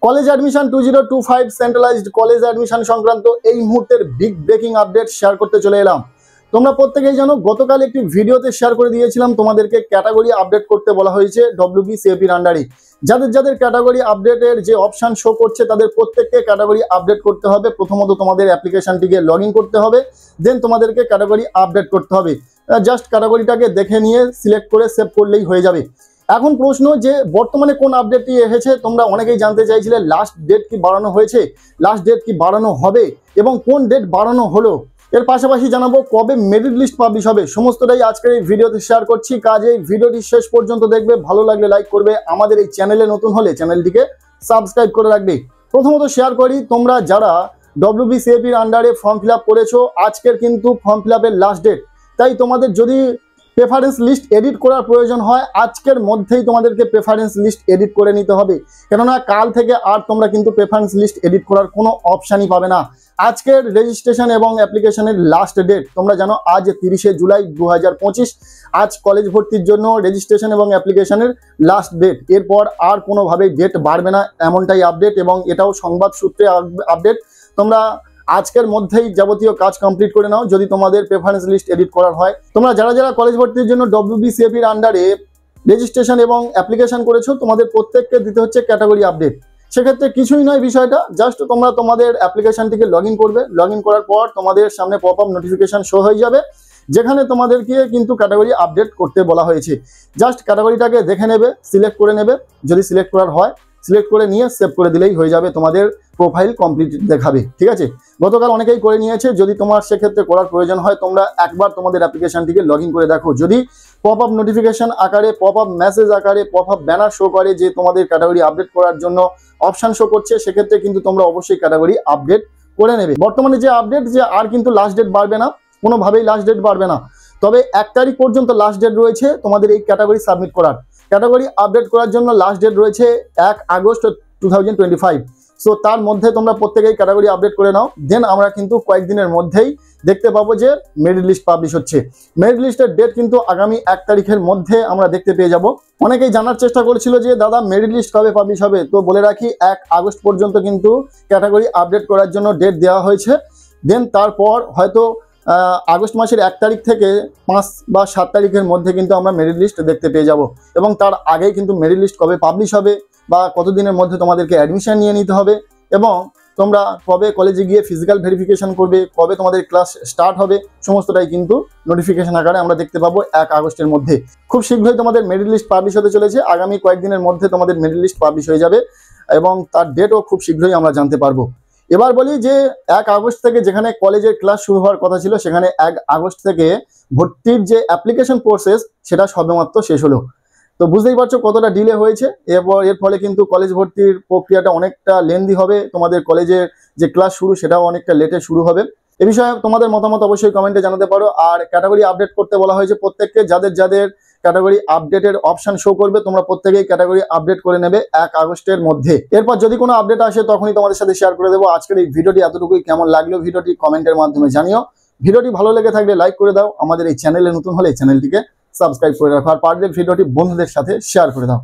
College admission 2025 centralised college admission সংক্রান্ত এই মুহূর্তের বিগ ব্রেকিং আপডেট শেয়ার করতে চলে এলাম। তোমরা প্রত্যেকেই জানো, গতকাল একটি ভিডিওতে শেয়ার করে দিয়েছিলাম তোমাদেরকে ক্যাটাগরি আপডেট করতে বলা হয়েছে WBCAPর আন্ডারে। যাদের যাদের ক্যাটাগরি আপডেটের যে অপশন শো করছে তাদের প্রত্যেককে ক্যাটাগরি আপডেট করতে হবে। প্রথমত তোমাদের অ্যাপ্লিকেশনটিকে লগ ইন করতে হবে, দেন তোমাদেরকে ক্যাটাগরি আপডেট করতে হবে। জাস্ট ক্যাটাগরিটাকে দেখে নিয়ে সিলেক্ট করে সেভ করলেই হয়ে যাবে। এখন প্রশ্ন যে বর্তমানে কোন আপডেটটি এসেছে, তোমরা অনেকেই জানতে চাইছিলে লাস্ট ডেট কি বাড়ানো হয়েছে, লাস্ট ডেট কি বাড়ানো হবে এবং কোন ডেট বাড়ানো হলো। এর পাশাপাশি জানাবো কবে মেরিট লিস্ট পাবলিশ হবে। সমস্তটাই আজকের এই ভিডিওতে শেয়ার করছি। কাজেই ভিডিওটি শেষ পর্যন্ত দেখবে, ভালো লাগলে লাইক করবে, আমাদের এই চ্যানেলে নতুন হলে চ্যানেলটিকে সাবস্ক্রাইব করে রাখবে। প্রথমত শেয়ার করি, তোমরা যারা WBCAPর আন্ডারে ফর্ম ফিল আপ করেছো, আজকের কিন্তু ফর্ম ফিল আপের লাস্ট ডেট। তাই তোমাদের যদি প্রেফারেন্স লিস্ট এডিট করার প্রয়োজন হয়, আজকের মধ্যেই তোমাদেরকে প্রেফারেন্স লিস্ট এডিট করে নিতে হবে। কেননা কাল থেকে আর তোমরা কিন্তু প্রেফারেন্স লিস্ট এডিট করার কোনো অপশানই পাবে না। আজকের রেজিস্ট্রেশন এবং অ্যাপ্লিকেশনের লাস্ট ডেট তোমরা জানো, আজ 30শে জুলাই 2025। আজ কলেজ ভর্তির জন্য রেজিস্ট্রেশন এবং অ্যাপ্লিকেশনের লাস্ট ডেট। এরপর আর কোনোভাবেই ডেট বাড়বে না, এমনটাই আপডেট, এবং এটাও সংবাদ সূত্রে আপডেট। তোমরা আজকের মধ্যেই যাবতীয় কাজ কমপ্লিট করে নাও যদি তোমাদের প্রেফারেন্স লিস্ট এডিট করার হয়। তোমরা যারা যারা কলেজ ভর্তির জন্য WBCAPর আন্ডারে রেজিস্ট্রেশন এবং অ্যাপ্লিকেশন করেছো, তোমাদের প্রত্যেককে দিতে হচ্ছে ক্যাটাগরি আপডেট। সেক্ষেত্রে কিছুই নয় বিষয়টা, জাস্ট তোমরা তোমাদের অ্যাপ্লিকেশনটিকে লগ ইন করবে। লগ ইন করার পর তোমাদের সামনে পপ আপ নোটিফিকেশন শো হয়ে যাবে, যেখানে তোমাদেরকে কিন্তু ক্যাটাগরি আপডেট করতে বলা হয়েছে। জাস্ট ক্যাটাগরিটাকে দেখে নেবে, সিলেক্ট করে নেবে। যদি সিলেক্ট করার হয় সিলেক্ট করে নিয়ে সেভ করে দিলেই হয়ে যাবে, তোমাদের প্রোফাইল কমপ্লিট দেখাবে। ঠিক আছে, গতকাল অনেকেই করে নিয়েছে। যদি তোমার সেক্ষেত্রে করার প্রয়োজন হয়, তোমরা একবার তোমাদের অ্যাপ্লিকেশনটিকে লগ ইন করে দেখো। যদি পপ আপ নোটিফিকেশন আকারে, পপ আপ মেসেজ আকারে, পপ আপ ব্যানার শো করে যে তোমাদের ক্যাটাগরি আপডেট করার জন্য অপশান শো করছে, সেক্ষেত্রে কিন্তু তোমরা অবশ্যই ক্যাটাগরি আপডেট করে নেবে। বর্তমানে যে আপডেট, যে আর কিন্তু লাস্ট ডেট বাড়বে না, কোনোভাবেই লাস্ট ডেট বাড়বে না। তবে 1 তারিখ পর্যন্ত লাস্ট ডেট রয়েছে তোমাদের এই ক্যাটাগরি সাবমিট করার। ক্যাটাগরি আপডেট করার জন্য লাস্ট ডেট রয়েছে 1 আগস্ট 2025। সো তার মধ্যে তোমরা প্রত্যেকেই ক্যাটাগরি আপডেট করে নাও। দেন আমরা কিন্তু কয়েকদিনের মধ্যেই দেখতে পাবো যে মেরিট লিস্ট পাবলিশ হচ্ছে। মেরিট লিস্টের ডেট কিন্তু আগামী 1 তারিখের মধ্যে আমরা দেখতে পেয়ে যাব। অনেকেই জানার চেষ্টা করেছিল যে দাদা মেরিট লিস্ট কবে পাবলিশ হবে। তো বলে রাখি, 1 আগস্ট পর্যন্ত কিন্তু ক্যাটাগরি আপডেট করার জন্য ডেট দেওয়া হয়েছে। দেন তারপর হয়তো আগস্ট মাসের 1 তারিখ থেকে 5 বা 7 তারিখের মধ্যে কিন্তু আমরা মেরিট লিস্ট দেখতে পেয়ে যাব। এবং তার আগেই কিন্তু মেরিট লিস্ট কবে পাবলিশ হবে বা কতদিনের মধ্যে তোমাদেরকে অ্যাডমিশন নিয়ে নিতে হবে, এবং তোমরা কবে কলেজে গিয়ে ফিজিক্যাল ভেরিফিকেশন করবে, কবে তোমাদের ক্লাস স্টার্ট হবে, সমস্তটাই কিন্তু নোটিফিকেশন আকারে আমরা দেখতে পাবো 1 আগস্টের মধ্যে। খুব শীঘ্রই তোমাদের মেরিট লিস্ট পাবলিশ হতে চলেছে। আগামী কয়েকদিনের মধ্যে তোমাদের মেরিট লিস্ট পাবলিশ হয়ে যাবে এবং তার ডেটও খুব শীঘ্রই আমরা জানতে পারবো। এবার বলি যে 1 আগস্ট থেকে যেখানে কলেজের ক্লাস শুরু হওয়ার কথা ছিল, সেখানে 1 আগস্ট থেকে ভর্তির যে অ্যাপ্লিকেশন প্রসেস সেটা সবেমাত্র শেষ হলো। তো বুঝতেই পারছো কতটা ডিলে হয়েছে। এর ফলে কিন্তু কলেজ ভর্তির প্রক্রিয়াটা অনেকটা লেন্দি হবে। তোমাদের কলেজের যে ক্লাস শুরু সেটাও অনেকটা লেটে শুরু হবে। এ বিষয়ে তোমাদের মতামত অবশ্যই কমেন্টে জানাতে পারো। আর ক্যাটাগরি আপডেট করতে বলা হয়েছে প্রত্যেককে। যাদের যাদের ক্যাটাগরি আপডেটের অপশন শো করবে, তোমরা প্রত্যেকেই ক্যাটাগরি আপডেট করে নেবে 1 আগস্টের মধ্যে। এরপর যদি কোনো আপডেট আসে তখনই তোমাদের সাথে শেয়ার করে দেবো। আজকের এই ভিডিওটি এতটুকুই। কেমন লাগলো ভিডিওটি কমেন্টের মাধ্যমে জানিও। ভিডিওটি ভালো লেগে থাকলে লাইক করে দাও। আমাদের এই চ্যানেলে নতুন হলে চ্যানেলটিকে সাবস্ক্রাইব করে রাখো। আর পারলে ভিডিওটি বন্ধুদের সাথে শেয়ার করে দাও।